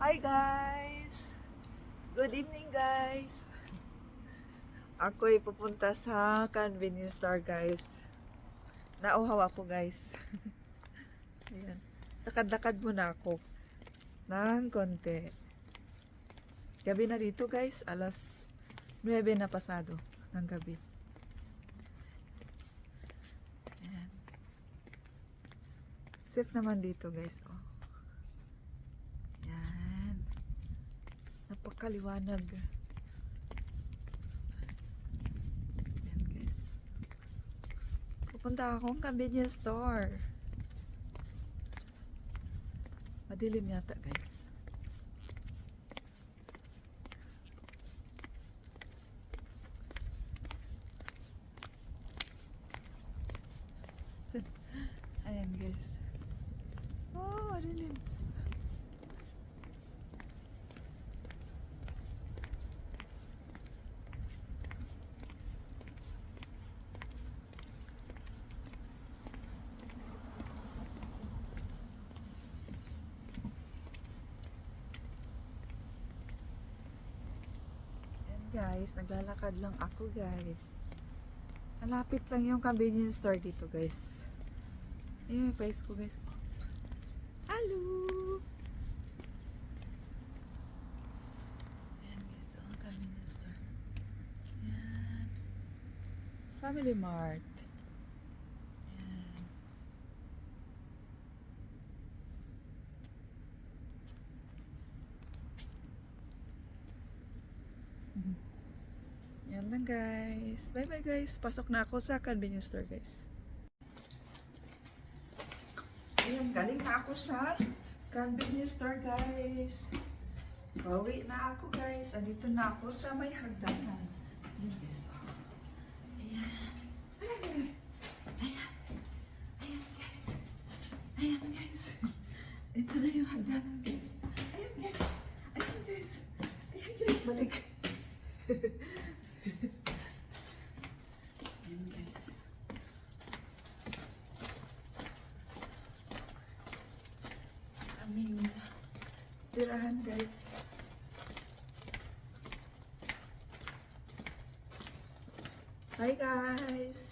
Hi guys! Good evening guys! Ako'y pupunta sa convenience store guys. Nauhaw ako guys. Ayan. Lakad-lakad muna ako ng konti. Gabi na dito guys. Alas 9 na pasado ng gabi. Ayan. Safe naman dito guys. Oh. Napakaliwanag. Ayan guys. Pupunta akong convenience store. Madilim yata guys. Ayan guys. Oh, madilim. Guys, naglalakad lang ako guys. Malapit lang yung convenience store dito guys. Ayun yung face ko guys. Hello! Ayan guys, oh, convenience store. Ayan. Family Mart. Ayan. Yan lang guys. Bye bye guys. Pasok na ako sa convenience store guys. Ayan, galing na ako sa convenience store guys. Bawi na ako guys. Andito na ako sa may hagdanan. Ayan guys. Oh. Ayan. Ayan. Ayan. Ayan guys. Ayan guys. Ito na yung hagdanan guys. Ayan guys. Ayan guys. Ayan guys. Balik. Ayan guys. Aming tirahan guys. Hi guys.